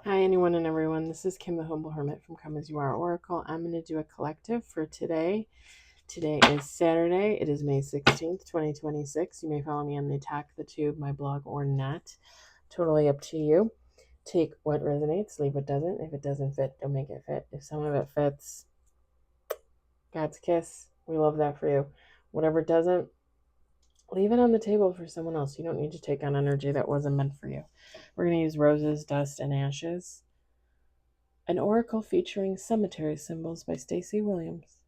Hi, anyone and everyone. This is Kim, the Humble Hermit from Come As You Are Oracle. I'm going to do a collective for today. Today is Saturday. It is May 16th, 2026. You may follow me on the Attack the Tube, my blog, or not. Totally up to you. Take what resonates, leave what doesn't. If it doesn't fit, don't make it fit. If some of it fits, God's kiss. We love that for you. Whatever doesn't, leave it on the table for someone else. You don't need to take on energy that wasn't meant for you. We're going to use roses, dust, and ashes. An Oracle featuring cemetery symbols by Stacey Williams.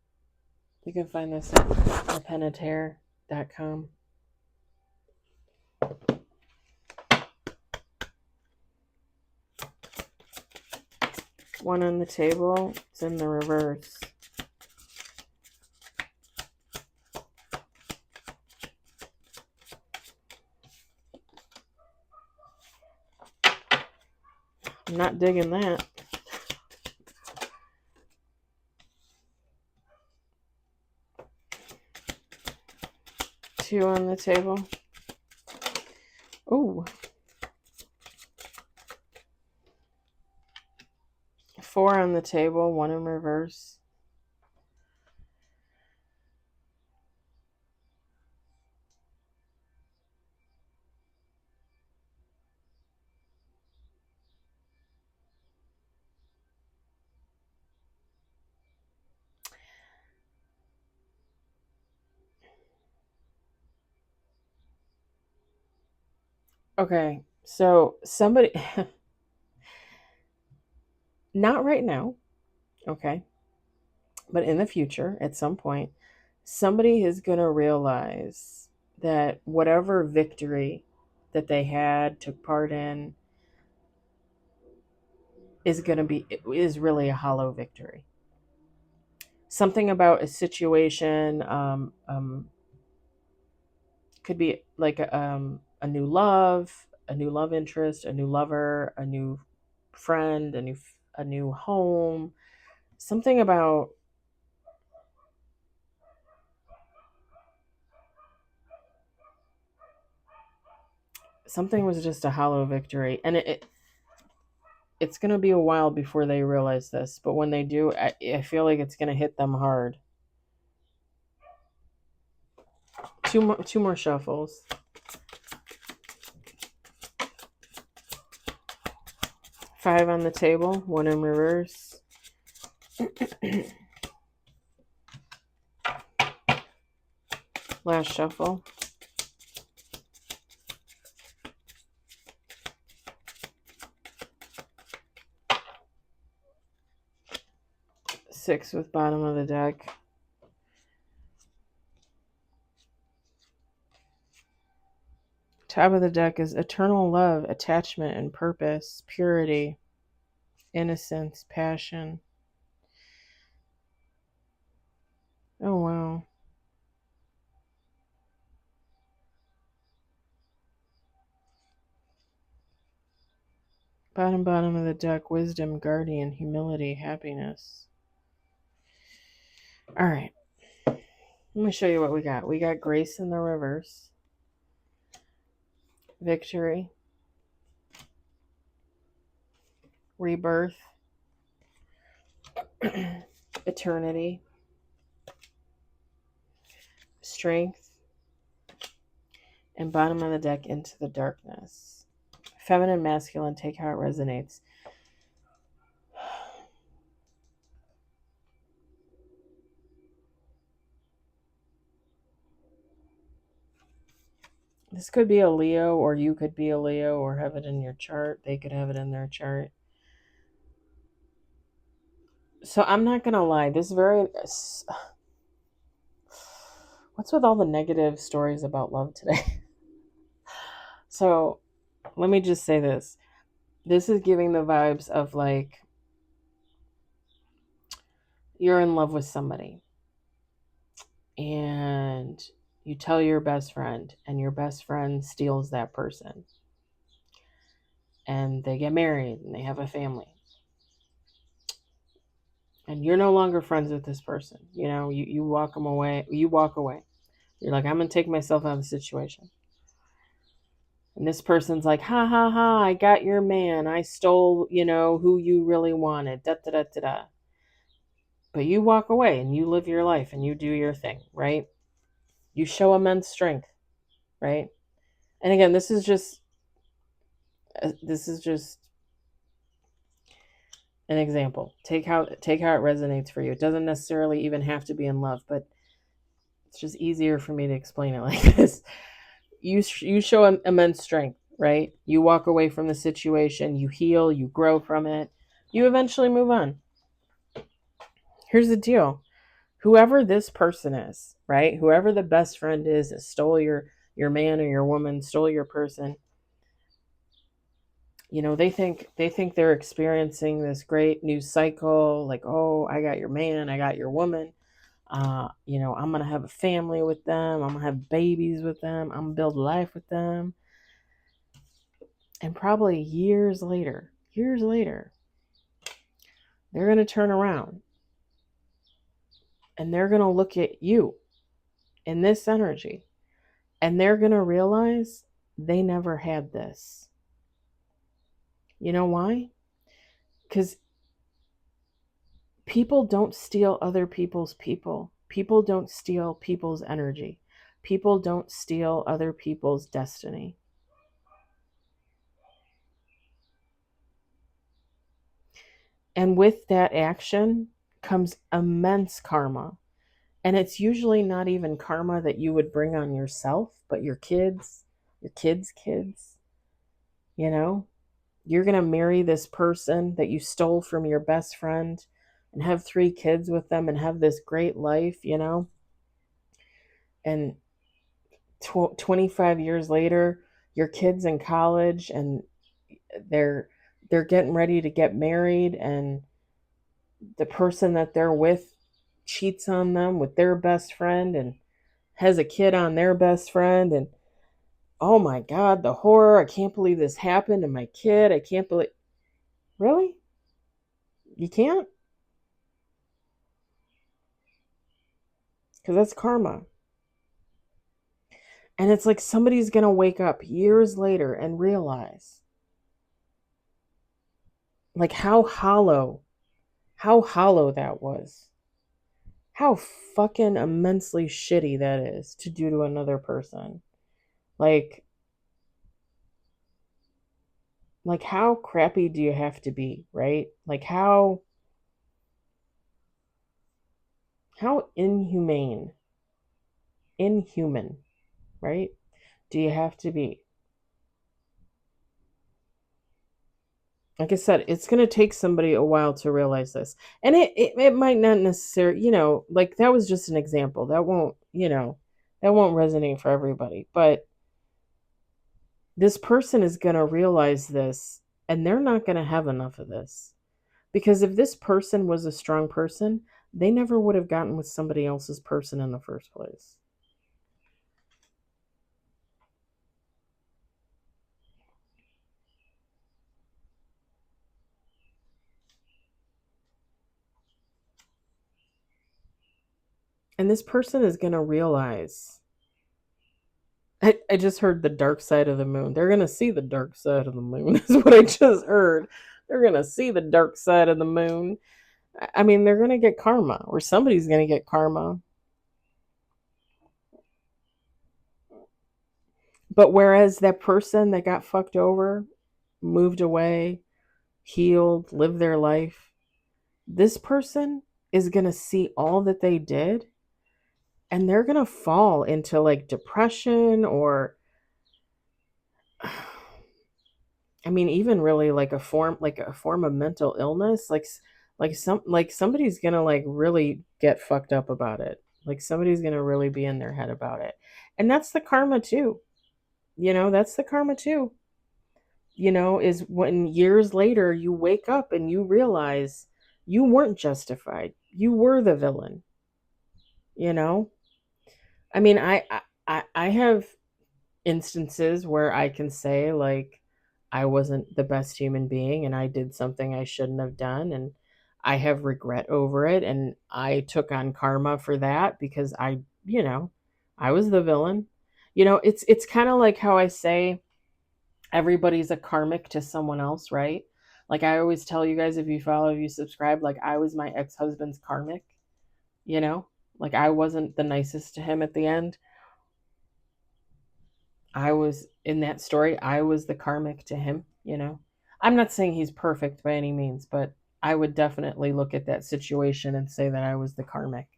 You can find this at thepenatair.com. One on the table, it's in the reverse. I'm not digging that. Two on the table. Ooh. Four on the table, one in reverse. Okay, so somebody, not right now, okay, but in the future, at some point, somebody is going to realize that whatever victory that they had, took part in, is really a hollow victory. Something about a situation could be like a new love, a new love interest, a new lover, a new friend, a new home. Something about something was just a hollow victory, and it's going to be a while before they realize this, but when they do, I feel like it's going to hit them hard. Two more shuffles. Five on the table, one in reverse. Last shuffle. Six with bottom of the deck. Top of the deck is eternal love, attachment, and purpose, purity, innocence, passion. Oh, wow. Bottom of the deck, wisdom, guardian, humility, happiness. All right. Let me show you what we got. We got grace in the reverse, victory, rebirth, eternity, strength, and bottom of the deck, into the darkness. Feminine, masculine, take how it resonates. This could be a Leo, or you could be a Leo, or have it in your chart. They could have it in their chart. So I'm not going to lie. This very... What's with all the negative stories about love today? So let me just say this. This is giving the vibes of like you're in love with somebody and you tell your best friend and your best friend steals that person and they get married and they have a family and you're no longer friends with this person. You know, you walk them away. You walk away. You're like, I'm going to take myself out of the situation. And this person's like, ha ha ha, I got your man. I stole, who you really wanted. Da da da da da. But you walk away and you live your life and you do your thing, right? You show immense strength, right? And again, this is just an example. Take how it resonates for you. It doesn't necessarily even have to be in love, but it's just easier for me to explain it like this. You show immense strength, right? You walk away from the situation, you heal, you grow from it, you eventually move on. Here's the deal. Whoever this person is, right? Whoever the best friend is that stole your man or your woman, stole your person, they think they're experiencing this great new cycle, like, oh, I got your man, I got your woman. I'm going to have a family with them. I'm going to have babies with them. I'm going to build life with them. And probably years later, they're going to turn around and they're going to look at you in this energy and they're going to realize they never had this. You know why? Because people don't steal other people's people. People don't steal people's energy. People don't steal other people's destiny. And with that action comes immense karma. And it's usually not even karma that you would bring on yourself, but your kids, kids. You're going to marry this person that you stole from your best friend and have 3 kids with them and have this great life, And 25 years later, your kid's in college and they're getting ready to get married, and the person that they're with cheats on them with their best friend and has a kid on their best friend, and oh my God, the horror. I can't believe this happened to my kid. I can't believe. Really? You can't? Because that's karma. And it's like somebody's going to wake up years later and realize like how hollow that was. How fucking immensely shitty that is to do to another person. Like how crappy do you have to be, right? Like how inhuman, right? Do you have to be? Like I said, it's going to take somebody a while to realize this. And it might not necessarily, like that was just an example. That won't, that won't resonate for everybody. But this person is going to realize this and they're not going to have enough of this. Because if this person was a strong person, they never would have gotten with somebody else's person in the first place. And this person is going to realize. I just heard the dark side of the moon. They're going to see the dark side of the moon. Is what I just heard. They're going to see the dark side of the moon. I mean, they're going to get karma, or somebody's going to get karma. But whereas that person that got fucked over, moved away, healed, lived their life, this person is going to see all that they did and they're going to fall into like depression or I mean even really like a form of mental illness, like somebody's going to like really get fucked up about it. Like somebody's going to really be in their head about it. And that's the karma too. That's the karma too. Is when years later you wake up and you realize you weren't justified. You were the villain. I mean, I have instances where I can say like I wasn't the best human being and I did something I shouldn't have done and I have regret over it and I took on karma for that because I was the villain. It's kind of like how I say everybody's a karmic to someone else, right? Like I always tell you guys, if you follow, if you subscribe, like I was my ex-husband's karmic, you know? Like I wasn't the nicest to him at the end. I was in that story, I was the karmic to him, you know? I'm not saying he's perfect by any means, but I would definitely look at that situation and say that I was the karmic.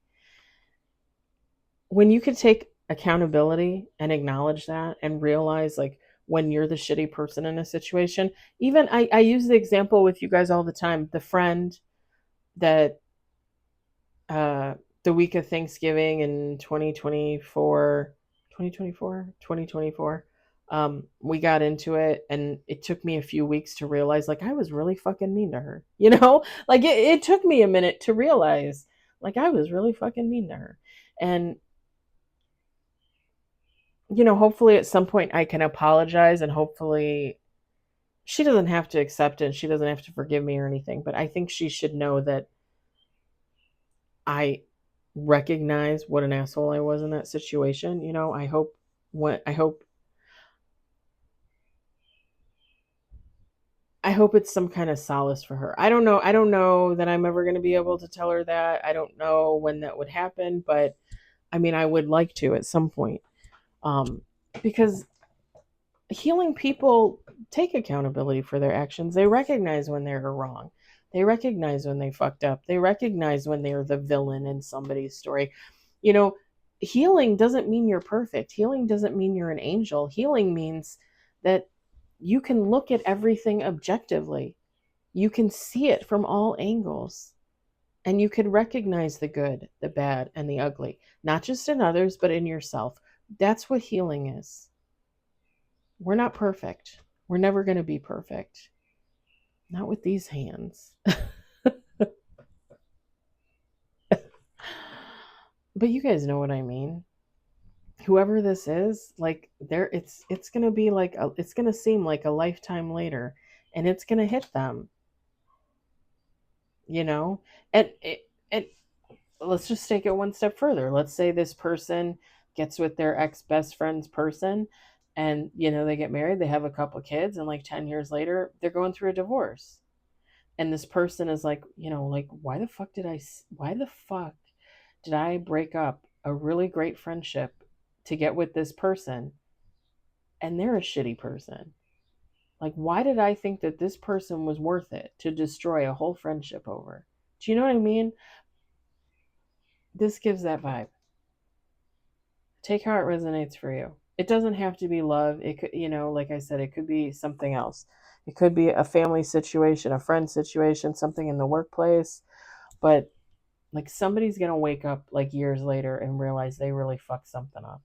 When you can take accountability and acknowledge that and realize like when you're the shitty person in a situation, even I use the example with you guys all the time, the friend that uh the week of Thanksgiving in 2024, we got into it, and it took me a few weeks to realize like I was really fucking mean to her, you know. Like it took me a minute to realize like I was really fucking mean to her. And you know, hopefully at some point I can apologize, and hopefully she doesn't have to accept it. She doesn't have to forgive me or anything, but I think she should know that I recognize what an asshole I was in that situation. You know, I hope it's some kind of solace for her. I don't know that I'm ever going to be able to tell her that. I don't know when that would happen, but I mean, I would like to at some point. Um, because healing people take accountability for their actions. They recognize when they're wrong. They recognize when they fucked up. They recognize when they're the villain in somebody's story. You know, healing doesn't mean you're perfect. Healing doesn't mean you're an angel. Healing means that you can look at everything objectively. You can see it from all angles. And you can recognize the good, the bad, and the ugly, not just in others, but in yourself. That's what healing is. We're not perfect. We're never going to be perfect. Not with these hands. But you guys know what I mean. Whoever this is, like there it's going to be like it's going to seem like a lifetime later, and it's going to hit them, you know? And let's just take it one step further. Let's say this person gets with their ex best friend's person, and you know, they get married, they have a couple kids, and like 10 years later they're going through a divorce. And this person is like, you know, like why the fuck did I break up a really great friendship to get with this person, and they're a shitty person? Like, why did I think that this person was worth it to destroy a whole friendship over? Do you know what I mean? This gives that vibe. Take how it resonates for you. It doesn't have to be love. It could, you know, like I said, it could be something else. It could be a family situation, a friend situation, something in the workplace. But like somebody's going to wake up like years later and realize they really fucked something up.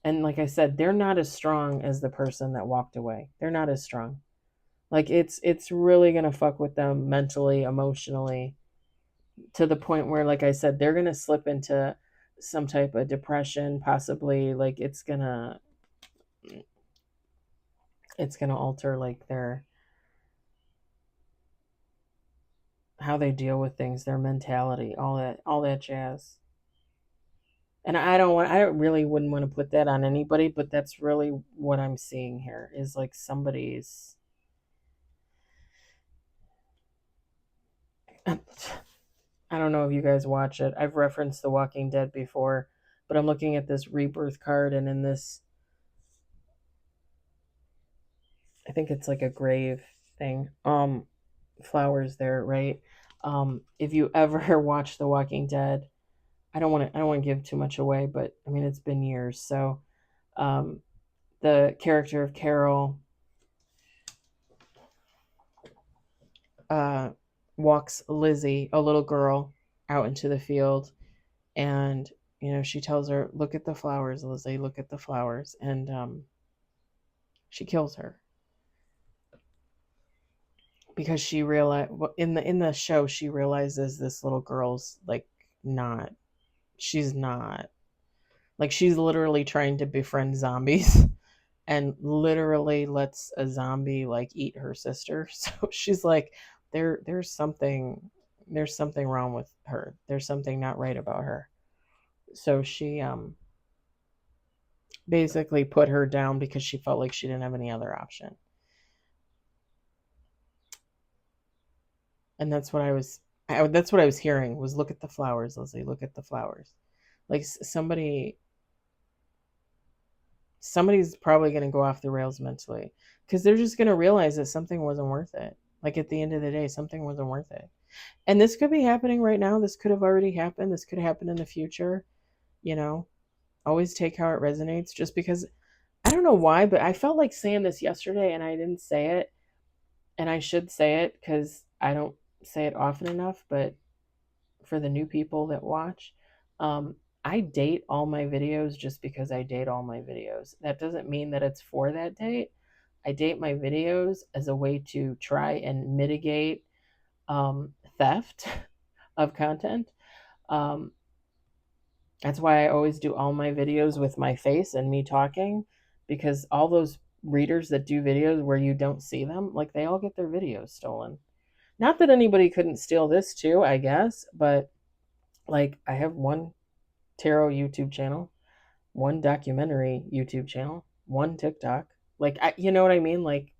And like I said, they're not as strong as the person that walked away. They're not as strong. Like it's really going to fuck with them mentally, emotionally, to the point where, like I said, they're going to slip into some type of depression, possibly. Like it's going to alter like their, how they deal with things, their mentality, all that jazz. And I don't really wouldn't want to put that on anybody, but that's really what I'm seeing here is like somebody's, I don't know if you guys watch it. I've referenced The Walking Dead before, but I'm looking at this rebirth card, and in this, I think it's like a grave thing. Flowers there, right? If you ever watch The Walking Dead, I don't want to give too much away, but I mean it's been years. So, um, the character of Carol uh, walks Lizzie, a little girl, out into the field, and you know she tells her, "Look at the flowers, Lizzie. Look at the flowers," and she kills her because she realized, well, in the show she realizes this little girl's like not, she's not, like she's literally trying to befriend zombies and literally lets a zombie like eat her sister. So she's like, there's something wrong with her. There's something not right about her. So basically put her down because she felt like she didn't have any other option. And that's what I was hearing was, look at the flowers, Leslie, look at the flowers. Like somebody's probably going to go off the rails mentally because they're just going to realize that something wasn't worth it. Like at the end of the day, something wasn't worth it. And this could be happening right now. This could have already happened. This could happen in the future. You know, always take how it resonates. Just because I don't know why, but I felt like saying this yesterday and I didn't say it. And I should say it because I don't say it often enough. But for the new people that watch, I date all my videos just because I date all my videos. That doesn't mean that it's for that date. I date my videos as a way to try and mitigate theft of content. Um, that's why I always do all my videos with my face and me talking, because all those readers that do videos where you don't see them, like they all get their videos stolen. Not that anybody couldn't steal this too, I guess, but like I have one tarot YouTube channel, one documentary YouTube channel, one TikTok. Like you know what I mean? Like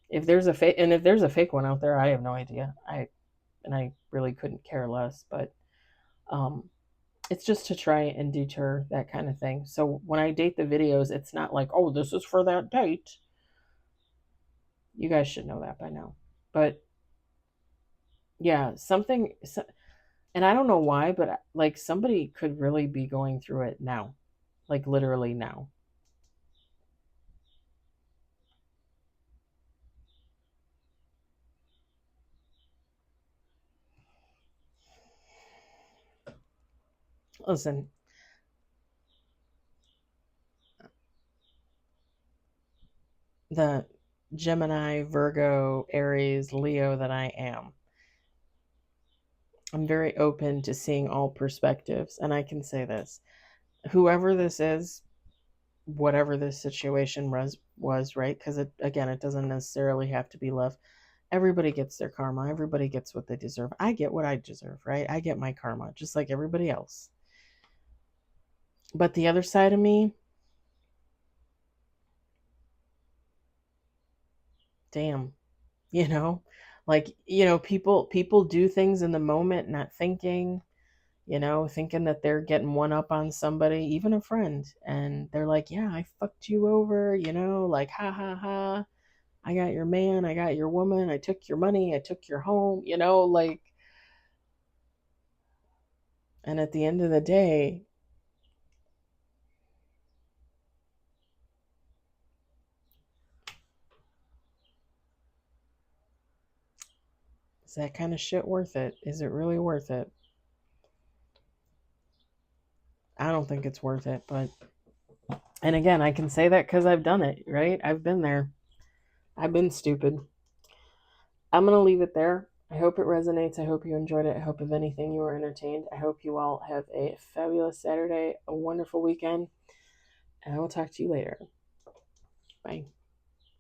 if there's a fake one out there, I have no idea. I really couldn't care less, but um it's just to try and deter that kind of thing. So when I date the videos, it's not like, oh, this is for that date. You guys should know that by now. But yeah, and I don't know why, but like somebody could really be going through it now, like literally now. Listen, the Gemini, Virgo, Aries, Leo that I am, I'm very open to seeing all perspectives. And I can say this, whoever this is, whatever this situation was, right? Because it doesn't necessarily have to be love. Everybody gets their karma. Everybody gets what they deserve. I get what I deserve, right? I get my karma just like everybody else. But the other side of me, damn, you know, like, people do things in the moment, not thinking, thinking that they're getting one up on somebody, even a friend. And they're like, yeah, I fucked you over, like, ha ha ha. I got your man, I got your woman, I took your money, I took your home, like, and at the end of the day, is that kind of shit worth it? Is it really worth it? I don't think it's worth it, but, and again, I can say that because I've done it, right? I've been there. I've been stupid. I'm going to leave it there. I hope it resonates. I hope you enjoyed it. I hope, if anything, you were entertained. I hope you all have a fabulous Saturday, a wonderful weekend, and I will talk to you later. Bye.